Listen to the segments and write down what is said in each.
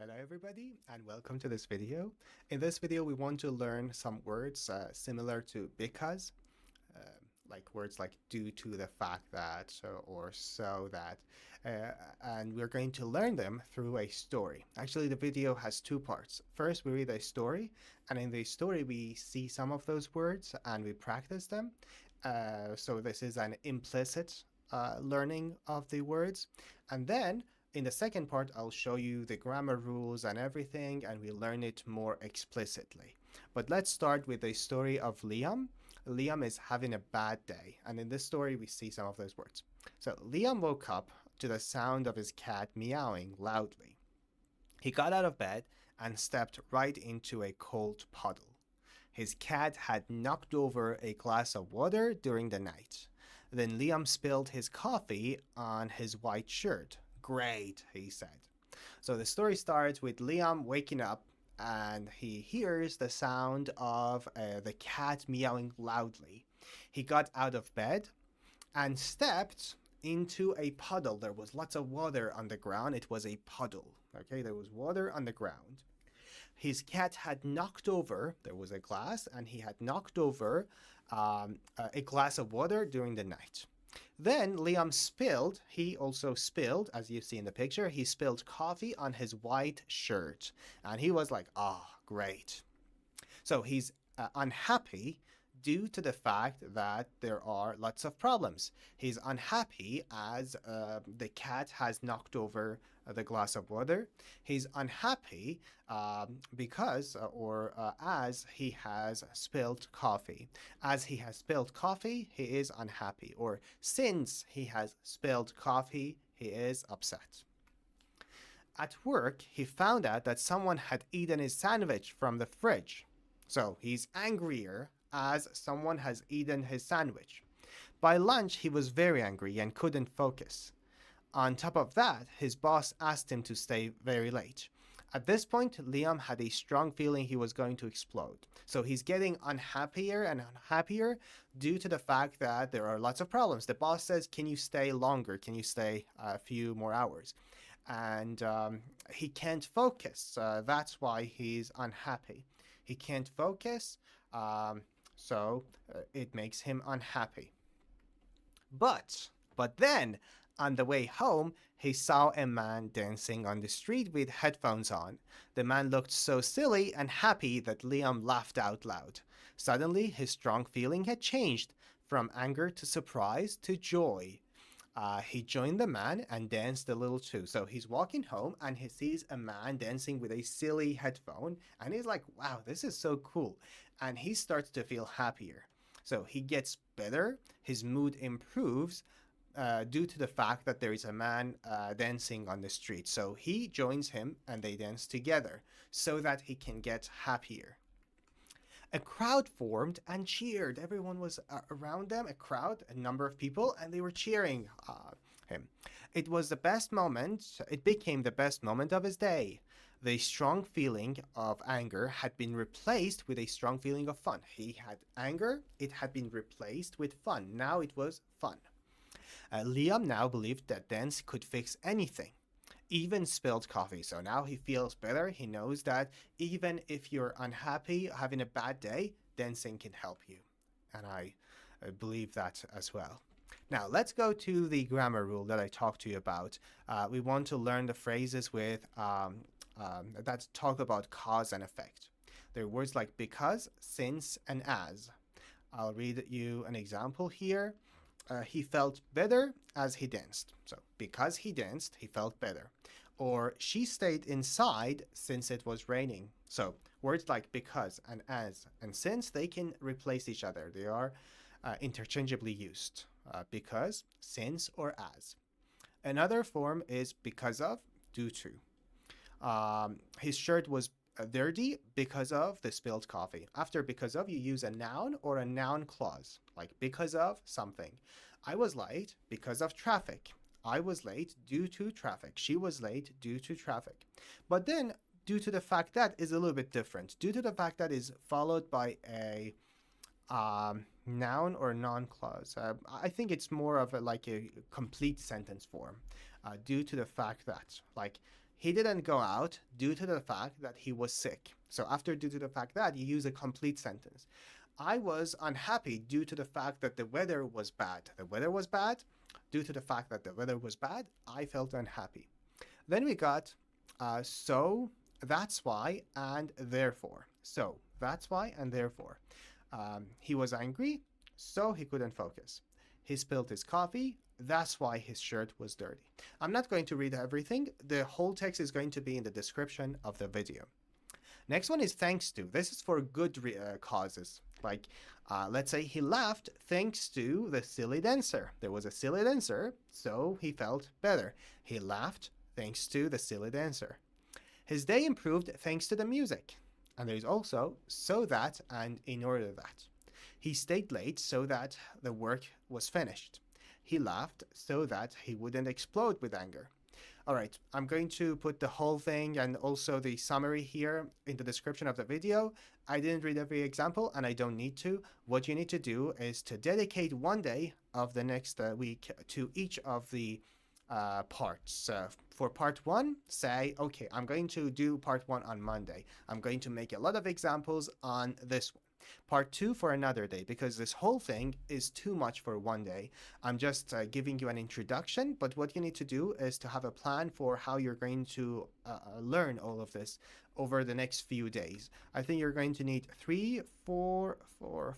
Hello everybody and welcome to this video. In this video we want to learn some words similar to because, uh, like words like due to the fact that or so that, and we're going to learn them through a story. Actually the video has two parts. First we read a story, and in the story we see some of those words and we practice them. So this is an implicit learning of the words, and then in the second part, I'll show you the grammar rules and everything, and we learn it more explicitly. But let's start with the story of Liam. Liam is having a bad day, and in this story, we see some of those words. So Liam woke up to the sound of his cat meowing loudly. He got out of bed and stepped right into a cold puddle. His cat had knocked over a glass of water during the night. Then Liam spilled his coffee on his white shirt. Great, he said. So the story starts with Liam waking up and he hears the sound of the cat meowing loudly. He got out of bed and stepped into a puddle. There was lots of water on the ground. It was a puddle. Okay, there was water on the ground. His cat had knocked over, there was a glass, and he had knocked over a glass of water during the night. Then Liam he also spilled, as you see in the picture, he spilled coffee on his white shirt. And he was like, great. So he's unhappy due to the fact that there are lots of problems. He's unhappy as the cat has knocked over the glass of water. He's unhappy because or as he has spilled coffee. As he has spilled coffee, he is unhappy. Or since he has spilled coffee, he is upset. At work, he found out that someone had eaten his sandwich from the fridge. So he's angrier as someone has eaten his sandwich. By lunch, he was very angry and couldn't focus. On top of that, his boss asked him to stay very late. At this point, Liam had a strong feeling he was going to explode. So he's getting unhappier and unhappier due to the fact that there are lots of problems. The boss says, can you stay longer? Can you stay a few more hours? And he can't focus. That's why he's unhappy. He can't focus. So it makes him unhappy. But then, on the way home, he saw a man dancing on the street with headphones on. The man looked so silly and happy that Liam laughed out loud. Suddenly, his strong feeling had changed from anger to surprise to joy. He joined the man and danced a little too. So he's walking home and he sees a man dancing with a silly headphone, and he's like, wow, this is so cool. And he starts to feel happier. So he gets better, his mood improves due to the fact that there is a man dancing on the street. So he joins him and they dance together so that he can get happier. A crowd formed and cheered. Everyone was around them, a crowd, a number of people, and they were cheering him. It was the best moment, it became the best moment of his day. The strong feeling of anger had been replaced with a strong feeling of fun. He had anger, it had been replaced with fun. Now it was fun. Liam now believed that dance could fix anything, even spilled coffee. So now he feels better. He knows that even if you're unhappy, having a bad day, dancing can help you. And I believe that as well. Now, let's go to the grammar rule that I talked to you about. We want to learn the phrases with that talk about cause and effect. There are words like because, since, and as. I'll read you an example here. He felt better as he danced. So, because he danced, he felt better. Or, she stayed inside since it was raining. So, words like because and as and since, they can replace each other. They are interchangeably used. Because, since, or as. Another form is because of, due to. His shirt was dirty because of the spilled coffee. After because of, you use a noun or a noun clause, like because of something. I was late because of traffic. I was late due to traffic. She was late due to traffic. But then, due to the fact that is a little bit different. Due to the fact that is followed by a noun or noun clause. I think it's more of like a complete sentence form. Due to the fact that, like, He didn't go out due to the fact that he was sick. So after due to the fact that, you use a complete sentence. I was unhappy due to the fact that the weather was bad. The weather was bad. Due to the fact that the weather was bad, I felt unhappy. Then we got so, that's why, and therefore. So, that's why, and therefore. He was angry, so he couldn't focus. He spilled his coffee, that's why his shirt was dirty. I'm not going to read everything. The whole text is going to be in the description of the video. Next one is thanks to. This is for good causes. Like, let's say he laughed thanks to the silly dancer. There was a silly dancer, so he felt better. He laughed thanks to the silly dancer. His day improved thanks to the music. And there's also so that and in order that. He stayed late so that the work was finished. He laughed so that he wouldn't explode with anger. All right, I'm going to put the whole thing and also the summary here in the description of the video. I didn't read every example and I don't need to. What you need to do is to dedicate one day of the next week to each of the parts. For part one, say, okay, I'm going to do part one on Monday. I'm going to make a lot of examples on this one. Part two for another day, because this whole thing is too much for one day. I'm just giving you an introduction, but what you need to do is to have a plan for how you're going to learn all of this over the next few days. I think you're going to need 3, 4,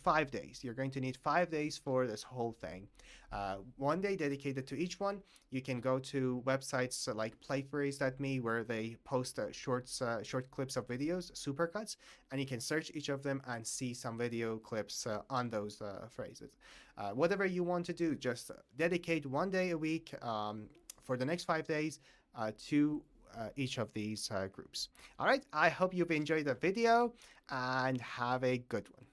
5 days. You're going to need 5 days for this whole thing. One day dedicated to each one. You can go to websites like playphrase.me where they post short clips of videos, supercuts, and you can search each of them and see some video clips on those phrases. Whatever you want to do, just dedicate one day a week for the next 5 days to each of these groups. All right, I hope you've enjoyed the video and have a good one.